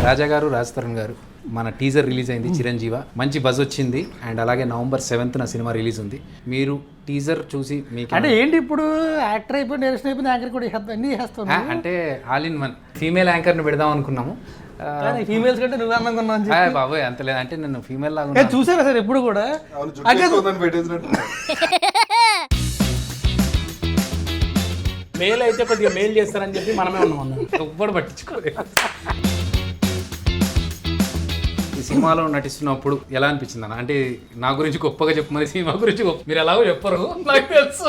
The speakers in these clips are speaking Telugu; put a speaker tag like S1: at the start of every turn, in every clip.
S1: రాజా గారు, రాజ్ తరుణ్ గారు, మన టీజర్ రిలీజ్ అయింది చిరంజీవ, మంచి బజ్ వచ్చింది. అండ్ అలాగే November 7th సినిమా రిలీజ్ ఉంది. మీరు టీజర్ చూసి మీకు
S2: అంటే ఏంటి ఇప్పుడు యాక్టర్ అయిపోయి డైరెక్షన్ అయిపోయింది, యాంకర్ కూడా అన్నీ చేస్తాను.
S1: అంటే ఆల్ ఇన్ వన్ ఫీమేల్ యాంకర్ని పెడదాం అనుకున్నాము.
S2: ఫీమేల్స్ కంటే నువ్వు అన్నాను
S1: బాబోయ్ అంత లేదు, అంటే నేను ఫీమేల్ లాగా
S2: చూసారా సార్ ఎప్పుడు కూడా
S3: మేల్ అయితే కొద్దిగా మేల్ చేస్తారని చెప్పి మనమే ఉన్నాం.
S1: ఎవ్వడు పట్టించుకోలేదు. ఈ సినిమాలో నటిస్తున్నప్పుడు ఎలా అనిపించింది అన్న? అంటే నా గురించి గొప్పగా చెప్పమని, సినిమా గురించి మీరు ఎలాగో చెప్పరు నాకు తెలుసు.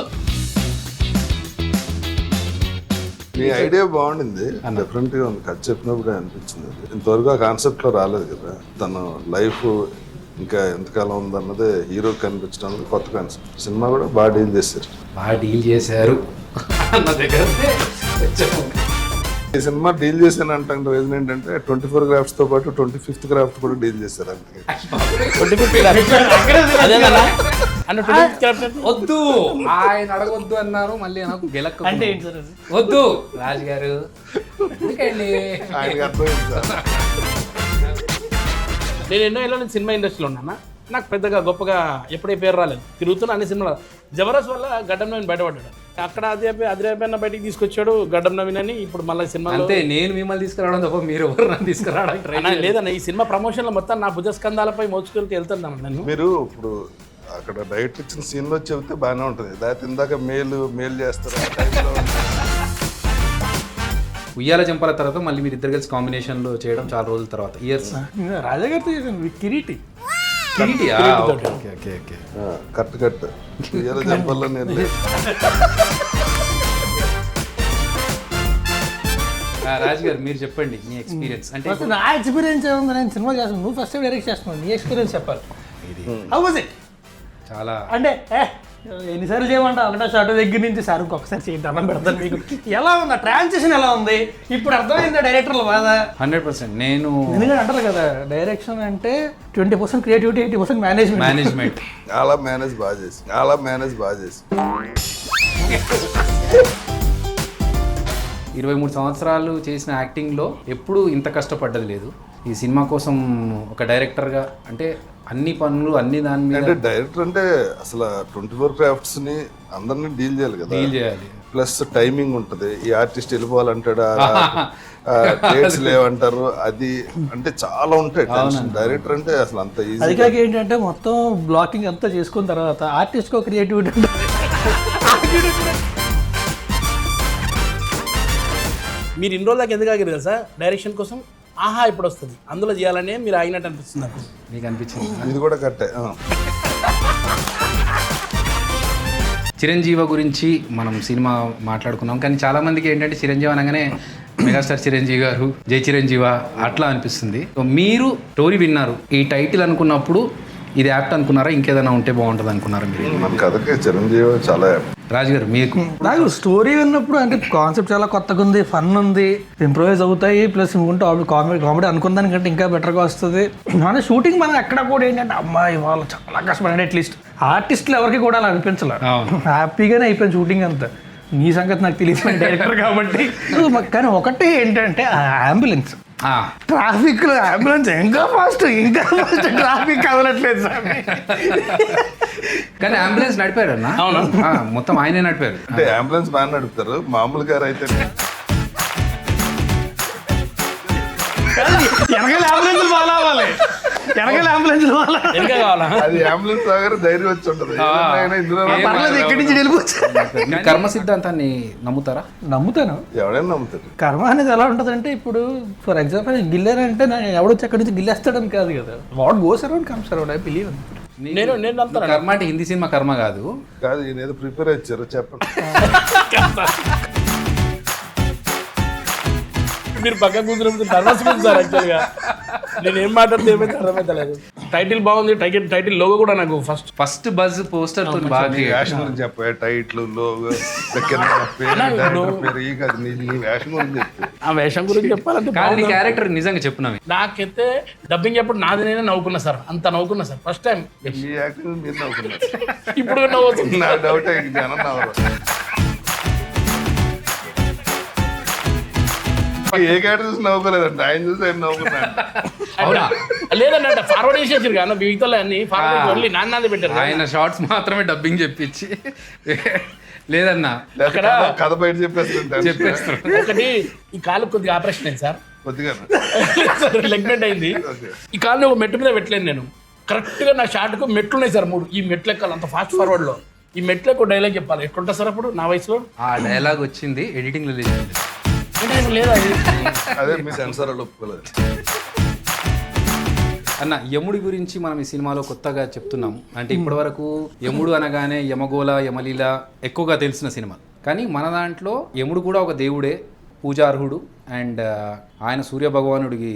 S4: మీ ఐడియా బాగుండింది, డిఫరెంట్ గా ఉంది. కథ చెప్పినప్పుడు అనిపించింది. ఇంతవరకు ఆ కాన్సెప్ట్ లో రాలేదు కదా. తన లైఫ్ ఇంకా ఎంతకాలం ఉందన్నదే హీరో కనిపించడం కొత్త కాన్సెప్ట్. సినిమా కూడా బాగా డీల్ చేశారు.
S1: బాగా డీల్ చేశారు అన్న దగ్గర
S4: ఈ సినిమా డీల్ చేశాను అంటే రీజన్ ఏంటంటే 24 క్రాఫ్ట్స్ తో పాటు 25th క్రాఫ్ట్ కూడా డీల్ చేశారు. అందుకే
S1: వద్దు ఆయన అడగొద్దు అన్నారు, మళ్ళీ నాకు గెలక్క
S2: అంటే ఏంటి సార్ అది?
S1: వద్దు రాజు గారు ఎందుకండి?
S4: ఆయనకి అర్థమైంది సార్.
S3: నేను ఎన్నో ఏళ్ళ నుంచి సినిమా ఇండస్ట్రీలో ఉన్నాను. నాకు పెద్దగా గొప్పగా ఎప్పుడే పేరు రాలేదు. తిరుగుతున్నా అన్ని సినిమాలు. జబర్దస్త్ వల్ల గడ్డం నవీన్ బయటపడ్డాడు. అక్కడ అదిరేపన్న బయటికి తీసుకొచ్చాడు గడ్డం నవీన్ అని. ఇప్పుడు మళ్ళీ సినిమా
S1: అంతే, నేను మిమ్మల్ని తీసుకురావడం తప్ప మీరు ఎవరు నన్ను తీసుకురావడానికి
S3: లేదన్న. ఈ సినిమా ప్రమోషన్లో మొత్తం నా భుజస్కంధాలపై మోసుకెళ్తే వెళ్తున్నాను నేను.
S4: మీరు ఇప్పుడు అక్కడ డైరెక్ట్ ఇచ్చిన సీన్ లో చెబితే బాగానే ఉంటుంది. దాని ఇందాక మేల్ చేస్తారు ఆ టైంలో.
S1: ఉయ్యాల జంపాల తర్వాత మళ్ళీ మీరు ఇద్దరు కలిసి కాంబినేషన్లో చేయడం చాలా రోజుల తర్వాత, ఇయర్స్.
S2: రాజా గారితో చేశాను కిరీటి.
S4: కట్ ఇయ్యాల జంపల్లో నేను లేదు.
S1: రాజు గారు మీరు చెప్పండి మీ ఎక్స్పీరియన్స్. అంటే
S2: నా ఎక్స్పీరియన్స్ ఏముంది, నేను సినిమా చేస్తాను, నువ్వు ఫస్ట్ టైం డైరెక్ట్ చేస్తున్నావు, నీ ఎక్స్పీరియన్స్ చెప్పాలి. How was it?
S1: చాలా
S2: అంటే ఎన్నిసార్లు చేయమంటావు? ఒకటో షార్ట్ దగ్గర నుంచి సార్ ఇంకొకసారి చేయండి అన్నం పెడతాను మీకు. ఎలా ఉంది ఆ ట్రాన్సిషన్, ఎలా ఉంది ఇప్పుడు అర్థమైందా డైరెక్టర్ల బాధ?
S1: 100%. నేను
S2: ఎందుకంటే అంటారు కదా, డైరెక్షన్ అంటే 20% క్రియేటివిటీ, 80% మేనేజ్మెంట్.
S4: చాలా మేనేజ్ బాగా చేసి
S1: 23 సంవత్సరాలు చేసిన యాక్టింగ్లో ఎప్పుడూ ఇంత కష్టపడ్డది లేదు. ఈ సినిమా కోసం ఒక డైరెక్టర్గా అంటే అన్ని పనులు అన్ని దాని మీద.
S4: అంటే డైరెక్టర్ అంటే అసలు 24 క్రాఫ్ట్స్ ని అందరినీ డీల్ చేయాలి కదా.
S1: డీల్ చేయాలి.
S4: ప్లస్ టైమింగ్ ఉంటుంది. ఈ ఆర్టిస్ట్ వెళ్ళిపోవాలంటాడు, డేట్స్ లేవంటారు, అది అంటే చాలా ఉంటాయి టెన్షన్. డైరెక్టర్ అంటే అసలు అంత ఈజీ.
S2: అది కాక ఏంటంటే మొత్తం బ్లాకింగ్ అంతా చేసుకున్న తర్వాత ఆర్టిస్ట్కి ఒక క్రియేటివిటీ ఉంటుంది.
S3: మీరు ఇన్ని రోజులకి ఎందుకు ఆగారు కదా సార్ డైరెక్షన్ కోసం? ఆహా ఇప్పుడు వస్తుంది అందులో చేయాలనే మీరు ఆగినట్టు అనిపిస్తుంది నాకు.
S1: మీకు అనిపించింది?
S4: ఇది కూడా కట్టే.
S1: చిరంజీవి గురించి మనం సినిమా మాట్లాడుకున్నాం, కానీ చాలామందికి ఏంటంటే చిరంజీవి అనగానే మెగాస్టార్ చిరంజీవి గారు, జై చిరంజీవ అట్లా అనిపిస్తుంది. మీరు స్టోరీ విన్నారు, ఈ టైటిల్ అనుకున్నప్పుడు ఇది యాప్ట్ అనుకున్నారా, ఇంకేదైనా ఉంటే బాగుంటుంది అనుకున్నారా మీరు?
S4: మన కథకే చిరంజీవి చాలా.
S1: రాజు గారు మీకు?
S2: నాకు స్టోరీ విన్నప్పుడు అంటే కాన్సెప్ట్ చాలా కొత్తగా ఉంది, ఫన్ ఉంది, ఇంప్రూవైజ్ అవుతాయి, ప్లస్ ఇంకుంటే కామెడీ అనుకున్న దానికంటే ఇంకా బెటర్గా వస్తుంది. కానీ షూటింగ్ మనం ఎక్కడ కూడా ఏంటంటే అమ్మాయి వాళ్ళు చాలా కష్టపడి, అట్లీస్ట్ ఆర్టిస్టులు ఎవరికి కూడా అలా అనిపించలే, హ్యాపీగానే అయిపోయింది షూటింగ్ అంతా. నీ సంగతి నాకు తెలియదు డైరెక్టర్ కాబట్టి. కానీ ఒకటే ఏంటంటే అంబులెన్స్, ట్రాఫిక్ లో అంబులెన్స్ ఇంకా ఫాస్ట్ ట్రాఫిక్ కదలట్లేదు సార్.
S1: కానీ అంబులెన్స్ నడిపారు అన్న? అవును, మొత్తం ఆయనే నడిపారు.
S4: అంటే అంబులెన్స్ బాగా నడుపుతారు, మామూలు గారు అయితే
S2: వెనకాల అంబులెన్స్ బాగా అవ్వాలి, వెనకాల అంబులెన్స్
S3: ఇంకా కావాలా?
S4: అది అంబులెన్స్ దగ్గర ధైర్యం వచ్చి ఉంటుంది.
S2: పర్లేదు, ఇక్కడి నుంచి వెళ్ళిపోవచ్చు.
S1: కర్మ సిద్ధాంతాన్ని నమ్ముతారా?
S2: నమ్ముతాను.
S4: ఎవడైనా నమ్ముతారు.
S2: కర్మ అనేది ఎలా ఉంటుందంటే, ఇప్పుడు ఫర్ ఎగ్జాంపుల్ గిల్లారంటే నేను ఎవడొచ్చి అక్కడి నుంచి గిల్లేస్తాడని కాదు కదా, what goes around comes around. I believe.
S3: నేను నమ్ముతాను.
S1: కర్మ అంటే హిందీ సినిమా కర్మ కాదు.
S4: ఈయన ఏదో ప్రిపేర్ ఇచ్చారు చెప్పండి.
S3: మీరు పక్క కూర్చున్నప్పుడు నర్వస్ ఉంది సార్. యాక్చువల్గా నేను ఏం మాట్లాడితే ఏమైతే అర్థమైతలేదు. టైటిల్ బాగుంది, టైటిల్ లోగో కూడా నాకు ఫస్ట్
S1: బజ్ పోస్టర్ తో బాగా
S4: వేషం గురించి చెప్పే టైట్లు లోగో వేషం గురించి చెప్పి
S3: ఆ వేషం గురించి చెప్పాలంటే
S1: క్యారెక్టర్ నిజంగా చెప్పున్నాను.
S3: నాకైతే డబ్బింగ్ ఎప్పుడు నాది నేనే నవ్వుకున్నా సార్, అంత నవ్వుకున్నా సార్ ఫస్ట్ టైం.
S4: మీ యాక్టింగ్ మీరు నవ్వుకున్నారు.
S3: ఇప్పుడు నవ్వుతుంది.
S4: నా డౌట్ జనం నవ్వరు. ఏ క్యారెక్టర్ చూసి నవ్వుకోలేదండి, ఆయన చూసి ఆయన నవ్వుకున్నాను.
S1: అవునా?
S3: లేదండి అంటే ఫార్వర్డ్ చేసేసారు కదా మిగతా అన్ని ఫార్వర్డ్ ఓన్లీ నాన్నది పెట్టారు.
S1: ఆయన షార్ట్స్ మాత్రమే డబ్బింగ్ చెప్పించి లేదన్నా
S3: అక్కడ
S4: కథ బయట చెప్పేస్తుంటాను
S1: చెప్పేస్తారు.
S3: ఒకటి ఈ కాలు కొద్దిగా ఆపరేషన్ అయింది సార్,
S4: కొద్దిగా.
S3: లెగ్మెంట్ అయింది. ఈ కాలుని ఒక మెట్టు మీద పెట్టలేను నేను. కరెక్ట్గా నా షార్ట్కు మెట్లు ఉన్నాయి సార్ 3. ఈ మెట్లు ఎక్కాలి అంత ఫాస్ట్ ఫార్వర్డ్లో. ఈ మెట్లు ఎక్కువ డైలాగ్ చెప్పాలి. ఎట్లుంటా సార్ అప్పుడు నా వయసులో
S1: ఆ డైలాగ్ వచ్చింది ఎడిటింగ్లో లేదు.
S3: అంటే లేదా అది
S4: అదే మీ సెన్సార్ వాళ్ళు ఒప్పుకోలేదు.
S1: అన్న యముడి గురించి మనం ఈ సినిమాలో కొత్తగా చెప్తున్నాము. అంటే ఇప్పటివరకు యముడు అనగానే యమగోళ యమలీల ఎక్కువగా తెలిసిన సినిమా, కానీ మన దాంట్లో యముడు కూడా ఒక దేవుడే, పూజార్హుడు. అండ్ ఆయన సూర్య భగవానుడికి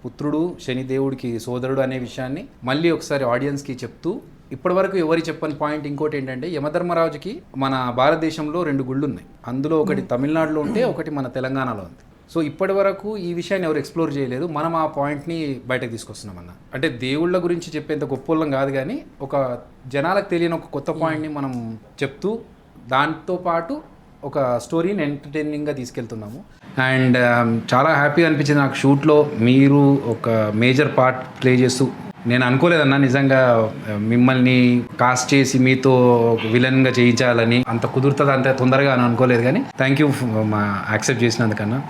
S1: పుత్రుడు, శనిదేవుడికి సోదరుడు అనే విషయాన్ని మళ్ళీ ఒకసారి ఆడియన్స్కి చెప్తూ, ఇప్పటివరకు ఎవరి చెప్పని పాయింట్ ఇంకోటి ఏంటంటే యమధర్మరాజుకి మన భారతదేశంలో 2 గుళ్ళు ఉన్నాయి. అందులో ఒకటి తమిళనాడులో ఉంటే ఒకటి మన తెలంగాణలో ఉంది. సో ఇప్పటి వరకు ఈ విషయాన్ని ఎవరు ఎక్స్ప్లోర్ చేయలేదు. మనం ఆ పాయింట్ని బయటకు తీసుకొస్తున్నాం అన్న. అంటే దేవుళ్ళ గురించి చెప్పేంత గొప్పలం కాదు, కానీ ఒక జనాలకు తెలియని ఒక కొత్త పాయింట్ని మనం చెప్తూ దాంతో పాటు ఒక స్టోరీని ఎంటర్టైనింగ్గా తీసుకెళ్తున్నాము. అండ్ చాలా హ్యాపీ అనిపించింది నాకు షూట్లో మీరు ఒక మేజర్ పార్ట్ ప్లే చేస్తూ. నేను అనుకోలేదన్నా నిజంగా మిమ్మల్ని కాస్ట్ చేసి మీతో విలన్గా చేయించాలని, అంత కుదురుతుంది అంత తొందరగా అని అనుకోలేదు. కానీ థ్యాంక్ యూ మా యాక్సెప్ట్ చేసినందుకన్నా.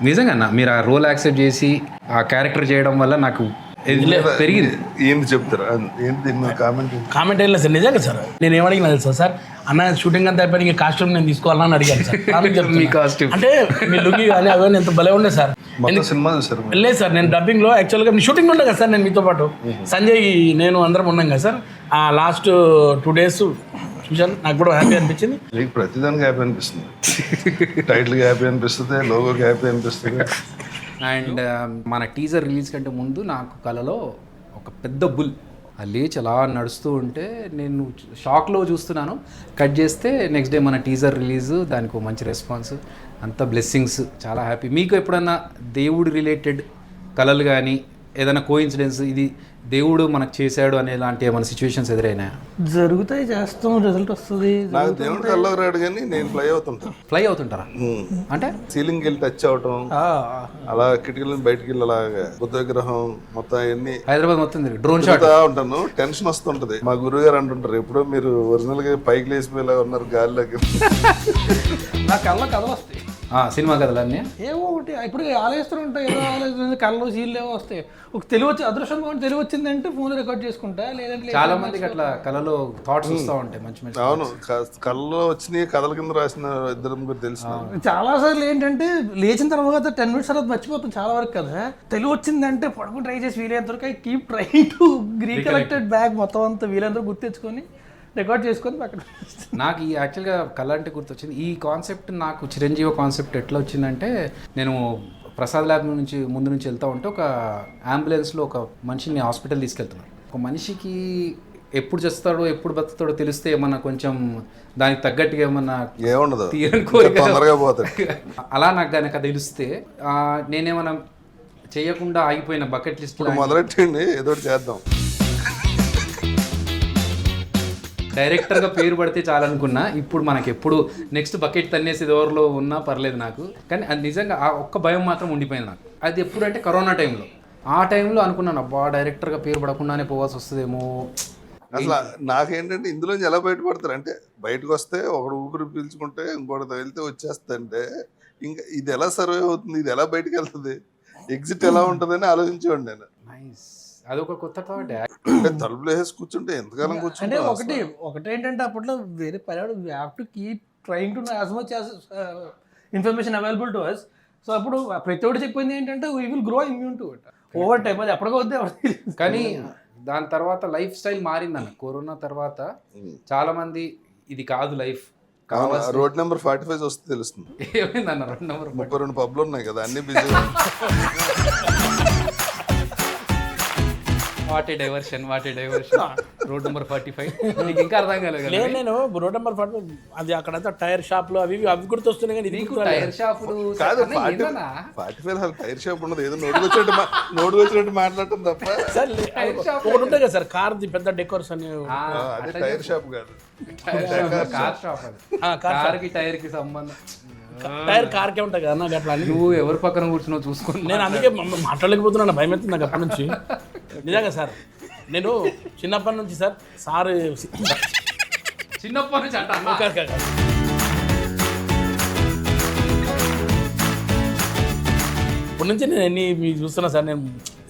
S1: నిజంగా అన్న మీరు ఆ రోల్ యాక్సెప్ట్ చేసి ఆ క్యారెక్టర్ చేయడం వల్ల నాకు పెరిగింది.
S4: ఏంటి చెప్తారా? ఏంటి
S3: కామెంట్ ఏం లేదు సార్. నిజంగా సార్ నేను ఏమడిగినా తెలుసా సార్, అన్న షూటింగ్ అంతా అయిపోయి కాస్ట్యూమ్ నేను తీసుకోవాలని అడిగాను సార్.
S1: మీ కాస్ట్యూమ్
S3: అంటే మీ లుక్ కానీ అవన్నీ ఎంత భలే ఉండే సార్.
S4: సినిమా చూసారు?
S3: లేదు సార్, నేను డబ్బింగ్లో యాక్చువల్గా షూటింగ్ ఉండే కదా సార్, నేను మీతో పాటు సంజయ్ నేను అందరం ఉన్నాం కదా సార్. ఆ లాస్ట్ 2 days చూశాను, నాకు కూడా హ్యాపీ అనిపించింది.
S4: మీకు ప్రతిదానికి హ్యాపీ అనిపిస్తుంది. టైటిల్కి హ్యాపీ అనిపిస్తుంది, లోగోకి హ్యాపీ అనిపిస్తుంది.
S1: అండ్ మన టీజర్ రిలీజ్ కంటే ముందు నాకు కలలో ఒక పెద్ద బుల్ లేచి అలా నడుస్తూ ఉంటే నేను షాక్లో చూస్తున్నాను. కట్ చేస్తే నెక్స్ట్ డే మన టీజర్ రిలీజ్, దానికి ఒక మంచి రెస్పాన్స్, అంత బ్లెస్సింగ్స్. చాలా హ్యాపీ. మీకు ఎప్పుడన్నా దేవుడు రిలేటెడ్ కళలు కానీ ఏదైనా కోఇన్సిడెన్స్ ఇది దేవుడు మనకు చేశాడు అనే లాంటి ఏమైనా సిచ్యువేషన్స్ ఎదురైనా?
S2: జరుగుతాయి, చేస్తాం, రిజల్ట్ వస్తుంది.
S4: నాకు దేవుడు కళ్ళకు రాడు కానీ నేను ఫ్లై అవుతుంటాను.
S1: ఫ్లై అవుతుంటారా? అంటే
S4: సీలింగ్కి వెళ్ళి టచ్ అవటం, అలా కిటికీల బయటికి వెళ్ళి అలాగా బుద్ధ విగ్రహం మొత్తం అవన్నీ
S1: హైదరాబాద్ మొత్తం డ్రోన్ షాట్
S4: ఉంటాను. టెన్షన్ వస్తుంటది. మా గురువు గారు అంటుంటారు, ఎప్పుడో మీరు ఒరిజినల్ గా పైకి లేచిపోయేలా ఉన్నారు గాలిలోకి.
S2: నా కళ్ళ కథలు వస్తాయి,
S1: సినిమా కథలన్నీ
S2: ఏవో ఒకటి ఇప్పుడు ఆలోచిస్తూ ఉంటాయి. ఏదో ఆలోచన కళ్ళు సీళ్ళు ఏవో వస్తాయి. ఒక తెలివి వచ్చి అదృష్టం కాబట్టి తెలివి వచ్చిందంటే ఫోన్ రికార్డ్ చేసుకుంటా, లేదంటే
S1: చాలా మందికి అట్లా కళలో థాట్స్ వస్తూ ఉంటాయి మంచి మంచి.
S4: అవును, కళ్ళలో వచ్చినాయి కథల కింద రాసిన 2-3 తెలుసు.
S2: చాలా సార్లు ఏంటంటే లేచిన తర్వాత 10 minutes తర్వాత మర్చిపోతాం చాలా వరకు కదా. తెలివి వచ్చిందంటే పడుకుని ట్రై చేసి వీలైనంత వరకు I keep trying to recollected back మొత్తం అంతా వీలైనంత గుర్తు తెచ్చుకొని రికార్డ్ చేసుకొని పక్కన. నాకు
S1: ఈ యాక్చువల్గా కళ అంటే గుర్తొచ్చింది. ఈ కాన్సెప్ట్ నాకు చిరంజీవి కాన్సెప్ట్ ఎట్లా వచ్చిందంటే, నేను ప్రసాద్ ల్యాబ్ నుంచి ముందు నుంచి వెళ్తూ ఉంటే ఒక అంబులెన్స్లో ఒక మనిషిని హాస్పిటల్ తీసుకెళ్తున్నాను. ఒక మనిషికి ఎప్పుడు చేస్తాడో ఎప్పుడు బతుకుతాడో తెలిస్తే ఏమన్నా కొంచెం దానికి తగ్గట్టుగా ఏమన్నా
S4: ఏముండదు,
S1: తీరని కోరిక
S4: తొందరగా పోతాడు.
S1: అలా నాకు కనుక తెలిస్తే నేనేమన్నా చేయకుండా ఆగిపోయిన బకెట్ లిస్ట్
S4: మొదలెట్టండి, ఏదో చేద్దాం.
S1: డైరెక్టర్గా పేరు పడితే చాలనుకున్నా. ఇప్పుడు మనకి ఎప్పుడు నెక్స్ట్ బకెట్ తన్నేసి ఎవరిలో ఉన్నా పర్లేదు నాకు, కానీ అది నిజంగా ఆ ఒక్క భయం మాత్రం ఉండిపోయింది నాకు. అది ఎప్పుడంటే కరోనా టైంలో. ఆ టైంలో అనుకున్నాను, అబ్బా డైరెక్టర్గా పేరు పడకుండానే పోవాల్సి వస్తుందేమో.
S4: అసలు నాకేంటంటే ఇందులోంచి ఎలా బయటపడతారు అంటే, బయటకు వస్తే ఒకడు ఊపిరి పీల్చుకుంటే ఇంకోటి వెళ్తే వచ్చేస్తుంటే ఇంకా ఇది ఎలా సర్వే అవుతుంది, ఇది ఎలా బయటకు వెళ్తుంది, ఎగ్జిట్ ఎలా ఉంటుందని ఆలోచించేవాడు నేను.
S1: నైస్, అదొక కొత్త థాట్.
S4: అంటే తలుపులు వేసి కూర్చుంటే ఎంతకాలం కూర్చుంటే
S2: ఒకటేంటంటే అప్పట్లో వేరే పర్యాడు we have to keep trying to as much as information available to us. So అప్పుడు ప్రతి ఒక్కటి చెప్పింది ఏంటంటే we will grow immune to it over time. అది ఎప్పటికో వద్దే.
S1: కానీ దాని తర్వాత లైఫ్ స్టైల్ మారిందన్న. కరోనా తర్వాత చాలా మంది ఇది కాదు లైఫ్,
S4: రోడ్ నెంబర్ 45 వస్తే తెలుస్తుంది.
S1: ఏమైందన్న రోడ్ నెంబర్
S4: 32 పబ్లు ఉన్నాయి కదా, అన్ని busy.
S1: What a diversion road number 45 నీకు ఇంకా అర్థం కాలేదు కదా?
S3: నేను రోడ్ నెంబర్ 45 అది అక్కడంతా టైర్ షాప్లు అవి గుర్తొస్తున్నాయి, కానీ ఇది
S1: టైర్ షాపులు
S4: కాదు. 45 టైర్ షాప్ ఉండదు, ఏదో నోటుకు వచ్చినట్టు మాట్లాడటం తప్ప.
S3: ఒకటి ఉంటుంది కదా సార్, కార్ది పెద్ద డెకోర్స్ అని.
S4: అదే టైర్ షాప్ కాదు,
S1: కార్ షాప్. అది కార్కి టైర్ కి సంబంధం
S3: టైర్ కార్కే ఉంటుంది కదా నాకు అట్లా అని
S1: నువ్వు ఎవరి పక్కన కూర్చున్నావు చూసుకుని
S3: నేను అందుకే మాట్లాడలేకపోతున్నాను, భయం అవుతుంది నాకు అప్పటి నుంచి. నిజంగా సార్ నేను చిన్నప్పటి నుంచి సార్
S1: చిన్నప్పటి నుంచి అంట
S3: ఓకే. ఇప్పటి నుంచి నేను మీకు చూస్తున్నా సార్. నేను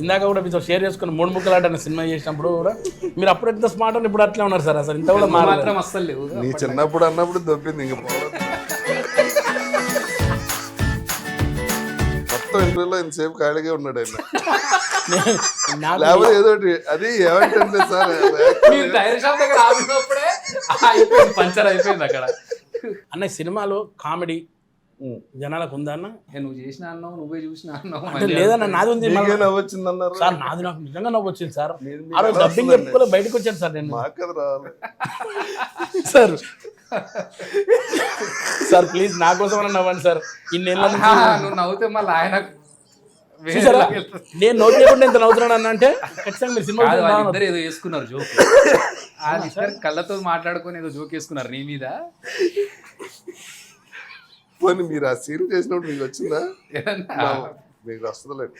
S3: ఇందాక కూడా మీతో షేర్ చేసుకుని 3 ముక్కలాట అనే సినిమా చేసినప్పుడు కూడా మీరు అప్పుడు ఎంత స్మార్ట్ అని ఇప్పుడు అట్లే ఉన్నారు సార్. అసలు ఇంత కూడా
S1: మాత్రం అస్సలు లేవు.
S4: నీ చిన్నప్పుడు అన్నప్పుడు దొబ్బింది ఇంకా మొత్తం ఇంటర్వ్యూలో ఇంతసేపు ఖాళీగా ఉన్నాడు ఆయన. లేకపోతే ఏదో అది ఏమంటే సార్
S1: మీరు టైర్ షాప్ దగ్గర ఆగినప్పుడే అయిపోయింది, పంచర్ అయిపోయింది అక్కడ.
S3: అన్న సినిమాలో కామెడీ జనాలకు ఉందా అన్న?
S1: నువ్వు చేసిన అన్నావు, నువ్వే చూసిన అన్నావు.
S3: అంటే లేదన్న నాది ఉంది
S4: నవ్వొచ్చింది అన్నారు
S3: సార్. నాది నాకు నిజంగా నవ్వు వచ్చింది సార్. ఆ రోజు డబ్బింగ్ చెప్పుకోలే బయటకు వచ్చాను సార్ నేను.
S4: మాకు కదా రావాలి
S3: సార్ సార్ ప్లీజ్ నా కోసం నవ్వండి సార్. ఇన్నేళ్ళ
S1: నువ్వు నవ్వుతే మళ్ళీ ఆయన
S3: చూసారా నేను నోట్ చేయకుండా ఎంత నవ్వుతున్నాను అన్న అంటే ఖచ్చితంగా మీరు సినిమా
S1: ఇద్దరు ఏదో వేసుకున్నారు జోక్. వాళ్ళిద్దరు కళ్ళతో మాట్లాడుకొని ఏదో జోక్ వేసుకున్నారు నీ మీద.
S4: పోనీ మీరు ఆ సీన్ చేసినప్పుడు మీకు వచ్చిందా? మీకు వస్తుందిలేదు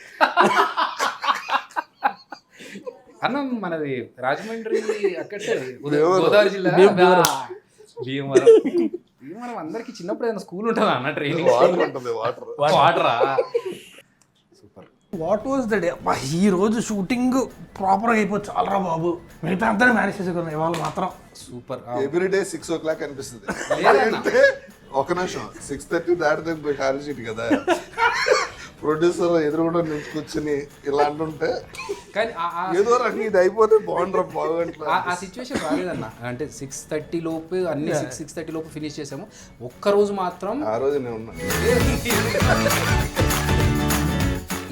S1: అన్న. మనది రాజమండ్రి అక్కడే గోదావరి జిల్లా భీమవరం. భీమవరం అందరికి చిన్నప్పుడు ఏదైనా స్కూల్ ఉంటుందా అన్న? ట్రైనింగ్
S4: వాటర్ ఉంటుంది,
S1: వాటరా? Super.
S2: What was the day? ఈ రోజు షూటింగ్ ప్రాపర్గా అయిపోయి చాలరా బాబు, మిగతా అంతా మేనేజ్ చేసుకున్నాం. ఇవాళ మాత్రం
S1: సూపర్.
S4: ఎవ్రీడే 6 o'clock అనిపిస్తుంది. ఒక నిమిషం 6:30 దాటితే ఖాళీ సీట్ కదా. ప్రొడ్యూసర్ ఎదురుగుండా నుంచి కూర్చుని ఇలా అంటుంటే
S1: కానీ
S4: ఏదో రకంగా ఇది అయిపోతే బాగుండ్రా బాగుంటుంది.
S1: ఆ సిచ్యువేషన్ రాలేదన్న. అంటే 6:30 లోపు అన్ని 6:30 లోపు ఫినిష్ చేసాము. ఒక్కరోజు మాత్రం
S4: ఆ రోజు నేను ఉన్నా.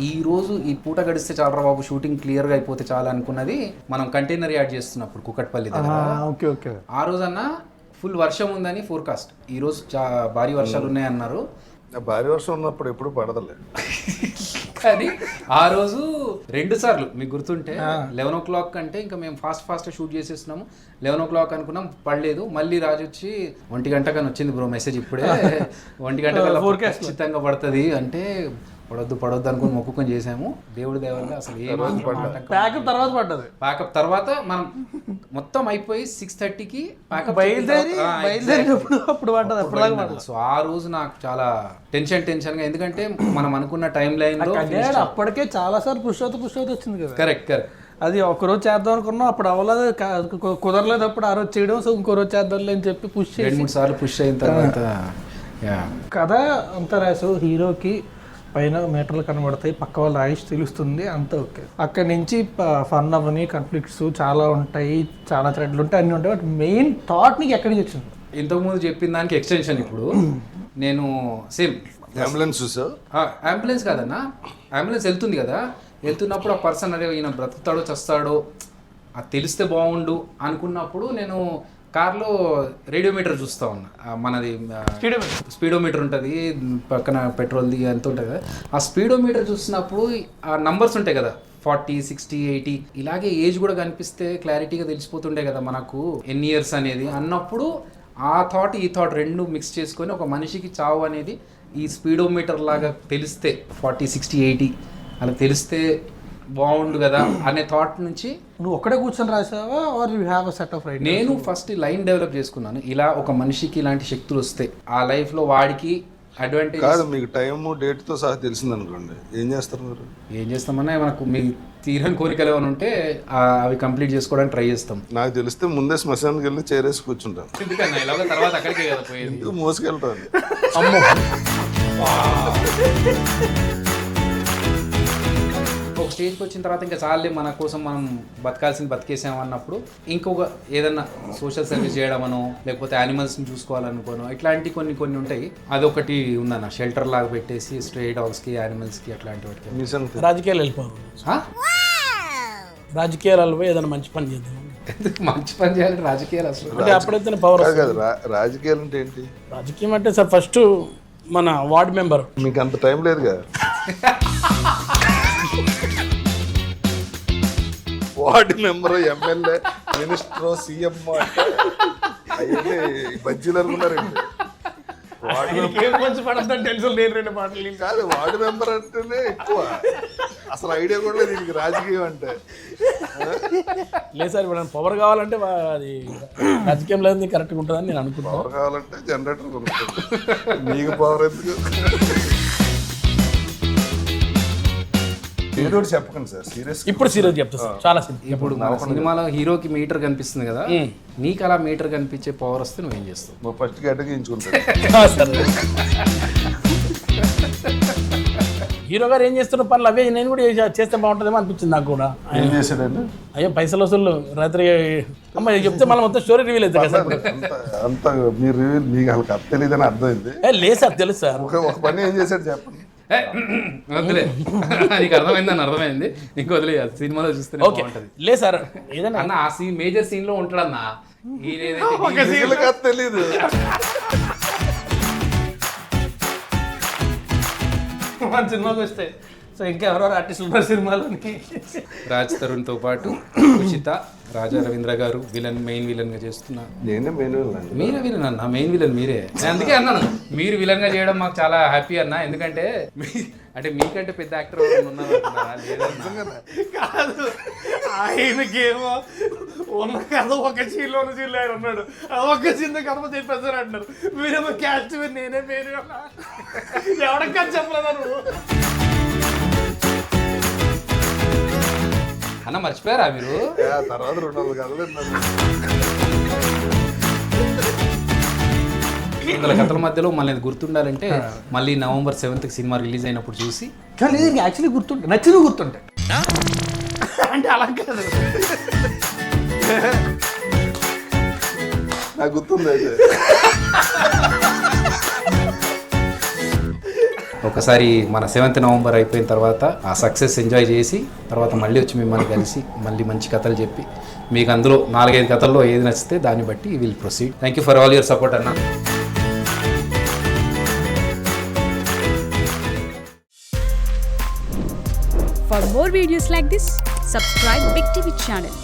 S1: ఈ రోజు ఈ పూట గడిస్తే చాలరా బాబు, షూటింగ్ క్లియర్గా అయిపోతే చాలా అనుకున్నది మనం కంటైనర్ యాడ్ చేస్తున్నప్పుడు కుకట్పల్లి దగ్గర.
S2: Okay okay.
S1: ఆ రోజన్నా ఫుల్ వర్షం ఉందని ఫోర్కాస్ట్. ఈ రోజు భారీ వర్షాలు ఉన్నాయన్నారు.
S4: భారీ వర్షం ఉన్నప్పుడు ఎప్పుడు పడదలే.
S1: కానీ ఆ రోజు 2 సార్లు మీకు గుర్తుంటే 11 o'clock అంటే ఇంకా మేము ఫాస్ట్ షూట్ చేసేస్తున్నాము. 11 o'clock అనుకున్నాం, పడలేదు. మళ్ళీ రాజు వచ్చి 1 గంట కానీ వచ్చింది బ్రో మెసేజ్ ఇప్పుడే, 1 గంట కల్లా ఖచ్చితంగా పడుతుంది అంటే పడొద్దు అనుకుని మొక్కుకొని చేసాము. దేవుడి దేవల్ల అసలు
S2: ప్యాకప్ తర్వాత పడ్డది.
S1: ప్యాకప్ తర్వాత మనం మొత్తం అయిపోయి 6:30కి ప్యాకప్
S2: బయలుదేరినప్పుడు అప్పుడు పడ్డది.
S1: సో ఆ రోజు నాకు చాలా టెన్షన్గా, ఎందుకంటే మనం అనుకున్న టైం లైన్ లో
S2: అప్పటికే చాలా సార్లు పుష్ అవుతూ వచ్చింది కదా.
S1: కరెక్ట్.
S2: అది ఒకరోజు చేద్దాం అనుకున్నాం, అప్పుడు అవ్వలేదు, కుదరలేదు. అప్పుడు ఆ రోజు చేయడం, సో ఇంకో రోజు చేద్దాంలే అని చెప్పి పుష్
S1: 2-3 సార్లు పుష్ అయిన తర్వాత
S2: కథ అంతా రాసు. హీరోకి పైన మీటర్లు కనబడతాయి, పక్క వాళ్ళ ఆయుష్ తెలుస్తుంది, అంతా ఓకే. అక్కడి నుంచి ఫన్ అవని కాన్ఫ్లిక్ట్స్ చాలా ఉంటాయి, చాలా థ్రెడ్లు ఉంటాయి, అన్నీ ఉంటాయి. బట్ మెయిన్ థాట్ నీకు ఎక్కడి నుంచి వచ్చింది?
S1: ఇంతకుముందు చెప్పిన దానికి ఎక్స్టెన్షన్. ఇప్పుడు నేను సేమ్
S4: అంబులెన్స్ చూసా.
S1: అంబులెన్స్ కాదన్నా, అంబులెన్స్ వెళ్తుంది కదా, వెళ్తున్నప్పుడు ఆ పర్సన్ అదే ఈయన బ్రతుకుతాడో చస్తాడో అది తెలిస్తే బాగుండు అనుకున్నప్పుడు నేను కార్లో రేడియోమీటర్ చూస్తూ ఉన్నా. మనది స్పీడోమీటర్ ఉంటుంది పక్కన, పెట్రోల్ది ఎంత ఉంటుంది కదా. ఆ స్పీడోమీటర్ చూసినప్పుడు ఆ నంబర్స్ ఉంటాయి కదా, 40, 60, 80 ఇలాగే ఏజ్ కూడా కనిపిస్తే క్లారిటీగా తెలిసిపోతుండే కదా మనకు ఎన్ని ఇయర్స్ అనేది. అన్నప్పుడు ఆ థాట్ ఈ థాట్ 2 మిక్స్ చేసుకొని ఒక మనిషికి చావు అనేది ఈ స్పీడోమీటర్ లాగా తెలిస్తే 40, 60, 80 అలా తెలిస్తే బాగుండు కదా అనే థాట్ నుంచి.
S2: నువ్వు ఒక్కడే కూర్చొని రాసావా are you have a set of right?
S1: నేను ఫస్ట్ లైన్ డెవలప్ చేసుకున్నాను. ఇలా ఒక మనిషికి ఇలాంటి శక్తులు వస్తాయి, ఆ లైఫ్లో వాడికి అడ్వాంటేజ్
S4: కాదు. మీకు టైము డేట్తో సహా తెలిసింది అనుకోండి, ఏం చేస్తారు మీరు?
S1: ఏం చేస్తామన్నా మనకు మీ తీరని కోరికలు ఏమైనా ఉంటే అవి కంప్లీట్ చేసుకోవడానికి ట్రై చేస్తాం.
S4: నాకు తెలిస్తే ముందే శ్మశానికి వెళ్ళి చేరేసి కూర్చుంటాను.
S1: ఎందుకన్నా ఇలాగ తర్వాత అక్కడికే కదా పోయేది.
S4: ఎందుకు మోసుకెళ్తాను?
S1: ఒక స్టేజ్కి వచ్చిన తర్వాత ఇంకా చాలే మన కోసం మనం బతకాల్సింది బతికేసాం అన్నప్పుడు ఇంకొక ఏదన్నా సోషల్ సర్వీస్ చేయడమనో లేకపోతే యానిమల్స్ని చూసుకోవాలనుకోనో ఇట్లాంటి కొన్ని ఉంటాయి. అదొకటి ఉందన్న, షెల్టర్ లాగా పెట్టేసి స్ట్రే డాగ్స్కి యానిమల్స్కి అట్లాంటి వాటికి.
S3: రాజకీయాలు వెళ్ళిపోవాలి, రాజకీయాలు పోయి ఏదైనా మంచి పని చేద్దాం.
S1: ఎందుకు మంచి పని చేయాలి రాజకీయాలు? అసలు
S3: అంటే అప్పుడైతే పవర్
S4: కాదు. రాజకీయాలు అంటే ఏంటి?
S3: రాజకీయం అంటే సార్ ఫస్ట్ మన వార్డ్ మెంబర్.
S4: మీకు అంత టైం లేదుగా. Ward member, MLA, minister, CM అంటే అవన్నీ బజ్జీలు అనుకున్నారండి.
S2: ఏం మంచి పడద్దని టెన్షన్ లేని 2 మాటలు
S4: కాదు వార్డు మెంబర్ అంటేనే ఎక్కువ, అసలు ఐడియా కూడా లేదు దీనికి రాజకీయం అంటే.
S3: లేదు సార్ ఇప్పుడు పవర్ కావాలంటే అది రాజకీయం లేదు కరెక్ట్గా ఉంటుందని నేను అనుకుంటున్నాను.
S4: పవర్ కావాలంటే జనరేటర్ కొనుక్కోండి, మీకు పవర్ ఎందుకు? ఏదో చెప్పకండి సార్, సీరియస్.
S3: ఇప్పుడు సీరియస్ చెప్తా సార్, చాలా సీరియస్.
S1: ఇప్పుడు మన సినిమాలో హీరోకి మీటర్ కనిపిస్తుంది కదా, నీకు అలా మీటర్ కనిపించే పవర్ వస్తే నువ్వేం చేస్తావు?
S4: ఫస్ట్ గడ్డ గీయించుకుంటాడు.
S3: సార్ హీరో గారు ఏం చేస్తున్న పనులు అవే నేను కూడా చేస్తే బాగుంటుందేమో అనిపించింది నాకు కూడా.
S4: ఏం చేశాడండి?
S3: అయ్యో పైసలు వసూళ్ళు రాత్రి అమ్మ చెప్తే మళ్ళీ మొత్తం స్టోరీ రివీల్ అవుతుంది కదా సార్.
S4: అంత మీరు రివీల్ మీకు అసలు కథ తెలియదని అర్థమైంది.
S3: లేదు సార్ తెలుసు సార్.
S4: ఒక పని ఏం చేశాడు చెప్పండి.
S1: వదిలే, నీకు అర్థమైంది అని అర్థమైంది, నీకు వదిలే, సినిమాలో చూస్తే బాగుంటది.
S3: లేదు సార్ ఏదైనా
S1: అన్న ఆ సీన్ మేజర్ సీన్ లో ఉంటాడన్నా,
S4: ఒక సీన్ కథ తెలీదు.
S2: మన సినిమాకి వస్తే సో ఇంకా ఎవరెవరు ఆర్టిస్టులు ఉన్నారు సినిమాలోని?
S1: రాజ్ తరుణ్తో పాటు ఉచిత, రాజా రవీంద్ర గారు మెయిన్ విలన్ గా చేస్తున్నా.
S4: నేనే మెయిన్ అండి.
S1: మీరే విలన్ అన్న, మెయిన్ విలన్ మీరే. నేను అందుకే అన్నాను మీరు విలన్ గా చేయడం మాకు చాలా హ్యాపీ అన్న, ఎందుకంటే అంటే మీకంటే పెద్ద యాక్టర్ ఉన్నారు
S2: కాదు, ఆయనకేమో ఉన్న కథ ఒక సీన్లో ఆయన ఉన్నాడు, ఒక సీన్ కథ చెప్పేసారు అంటారు. మీరేమో క్యాస్ట్ నేనే పేరు ఎవడక్క చెప్పలేదా నువ్వు?
S1: అన్న మర్చిపోయారా మీరు?
S4: తర్వాత 200 కథలు
S1: 100 కథల మధ్యలో మళ్ళీ గుర్తుండాలంటే మళ్ళీ November 7th సినిమా రిలీజ్ అయినప్పుడు చూసి.
S2: కానీ ఇది యాక్చువల్లీ గుర్తుంటాయి, నచ్చినవి గుర్తుంటాయి అంటే అలా కాదు.
S4: నాకు గుర్తుంది అయితే.
S1: ఒకసారి మన 7th November అయిపోయిన తర్వాత ఆ సక్సెస్ ఎంజాయ్ చేసి తర్వాత మళ్ళీ వచ్చి మిమ్మల్ని కలిసి మళ్ళీ మంచి కథలు చెప్పి మీకు అందులో 4-5 కథల్లో ఏది నచ్చితే దాన్ని బట్టి will proceed. Thank you for all your support అన్న.
S5: For more videos like this, subscribe Big TV channel.